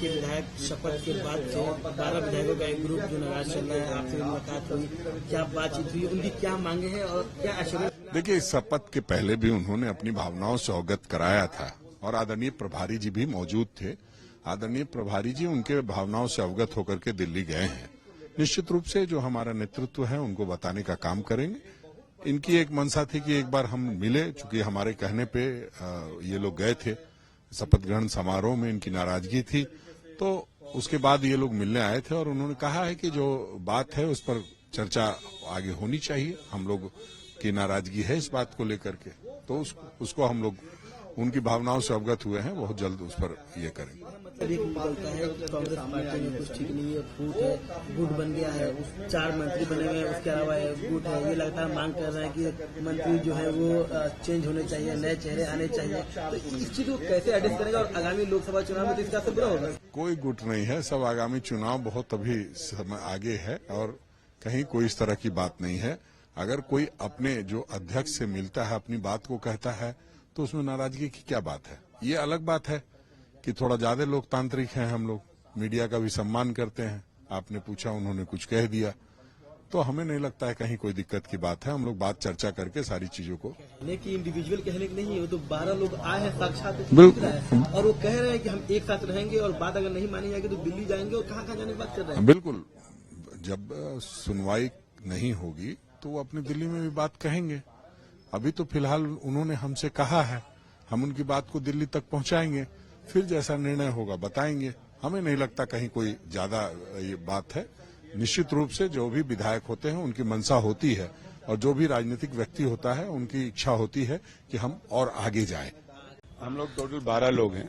के विधायक शपथ के बाद से 12 विधायकों का एक ग्रुप जो नाराज चल रहा है, आपसे मुलाकात हुई, क्या बातचीत हुई, उनकी क्या मांगे हैं और क्या आश्वासन? देखिए, इस शपथ के पहले भी उन्होंने अपनी भावनाओं से अवगत कराया था और आदरणीय प्रभारी जी भी मौजूद थे। आदरणीय प्रभारी जी उनके भावनाओं से अवगत होकर के दिल्ली गए हैं। निश्चित रूप से जो हमारा नेतृत्व है उनको बताने का काम करेंगे। इनकी एक मंशा थी कि एक बार हम मिले, चूंकि हमारे कहने पे ये लोग गए थे शपथ ग्रहण समारोह में, इनकी नाराजगी थी, तो उसके बाद ये लोग मिलने आए थे और उन्होंने कहा है कि जो बात है उस पर चर्चा आगे होनी चाहिए। हम लोग की नाराजगी है इस बात को लेकर के, तो उसको हम लोग उनकी भावनाओं से अवगत हुए हैं, बहुत जल्द उस पर ये करेंगे। मतलब एक निकलता है कि कांग्रेस पार्टी में कुछ ठीक नहीं है, फूट है, गुट बन गया है, उस 4 मंत्री बने हुए हैं, उसके अलावा गुट है, ये लगातार मांग कर रहे हैं कि मंत्री जो है वो चेंज होने चाहिए, नए चेहरे आने चाहिए। तो इस चीज को कैसे एडजस्ट करेगा और आगामी लोकसभा चुनाव में तो इसका असर बुरा होगा? कोई गुट नहीं है, सब आगामी चुनाव बहुत अभी समय आगे है और कहीं कोई इस तरह की बात नहीं है। अगर कोई अपने जो अध्यक्ष से मिलता है, अपनी बात को कहता है, तो उसमें नाराजगी की क्या बात है? ये अलग बात है कि थोड़ा ज्यादा लोकतांत्रिक हैं हम लोग, मीडिया का भी सम्मान करते हैं। आपने पूछा, उन्होंने कुछ कह दिया, तो हमें नहीं लगता है कहीं कोई दिक्कत की बात है। हम लोग बात चर्चा करके सारी चीजों को, लेकिन इंडिविजुअल कहने की नहीं है, वो तो 12 लोग आए हैं साक्षात बिल्कुल, और वो कह रहे हैं कि हम एक साथ रहेंगे और बात अगर नहीं मानी जाएगी तो दिल्ली जाएंगे और कहाँ जाने की बात कर रहे हैं। बिल्कुल, जब सुनवाई नहीं होगी तो वो अपनी दिल्ली में भी बात कहेंगे। अभी तो फिलहाल उन्होंने हमसे कहा है, हम उनकी बात को दिल्ली तक पहुंचाएंगे, फिर जैसा निर्णय होगा बताएंगे। हमें नहीं लगता कहीं कोई ज्यादा ये बात है। निश्चित रूप से जो भी विधायक होते हैं उनकी मंशा होती है और जो भी राजनीतिक व्यक्ति होता है उनकी इच्छा होती है कि हम और आगे जाएं। हम लोग टोटल 12 लोग हैं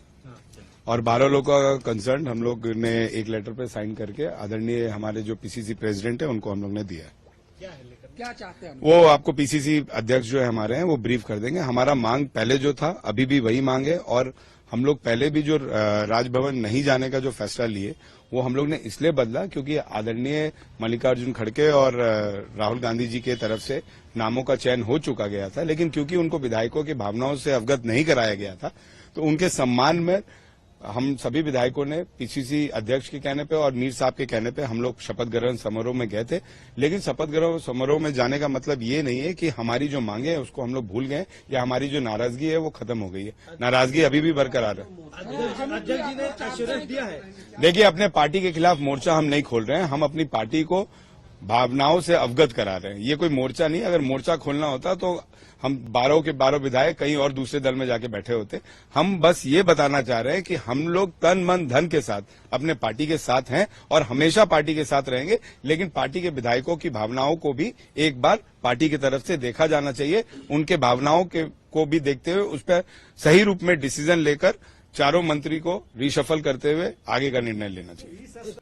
और 12 लोग का कंसर्न हम लोग ने एक लेटर पे साइन करके आदरणीय हमारे जो पीसीसी प्रेसिडेंट है उनको हम लोग ने दिया है। क्या चाहते हैं वो आपको पीसीसी अध्यक्ष जो है हमारे हैं वो ब्रीफ कर देंगे। हमारा मांग पहले जो था अभी भी वही मांग है और हम लोग पहले भी जो राजभवन नहीं जाने का जो फैसला लिए वो हम लोग ने इसलिए बदला क्योंकि आदरणीय मल्लिकार्जुन खड़गे और राहुल गांधी जी के तरफ से नामों का चयन हो चुका गया था, लेकिन क्योंकि उनको विधायकों की भावनाओं से अवगत नहीं कराया गया था तो उनके सम्मान में हम सभी विधायकों ने पीसीसी अध्यक्ष के कहने पे और मीर साहब के कहने पे हम लोग शपथ ग्रहण समारोह में गए थे। लेकिन शपथ ग्रहण समारोह में जाने का मतलब ये नहीं है कि हमारी जो मांगे है उसको हम लोग भूल गए या हमारी जो नाराजगी है वो खत्म हो गई है। नाराजगी अभी भी बरकरार है। अध्यक्ष जी ने एश्योरेंस दिया है। देखिए, अपने पार्टी के खिलाफ मोर्चा हम नहीं खोल रहे हैं, हम अपनी पार्टी को भावनाओं से अवगत करा रहे हैं। ये कोई मोर्चा नहीं। अगर मोर्चा खोलना होता तो हम 12 के 12 विधायक कहीं और दूसरे दल में जाके बैठे होते। हम बस ये बताना चाह रहे हैं कि हम लोग तन मन धन के साथ अपने पार्टी के साथ हैं और हमेशा पार्टी के साथ रहेंगे, लेकिन पार्टी के विधायकों की भावनाओं को भी एक बार पार्टी की तरफ से देखा जाना चाहिए। उनके भावनाओं को भी देखते हुए उस पर सही रूप में डिसीजन लेकर चारों मंत्री को रिशफल करते हुए आगे का निर्णय लेना चाहिए।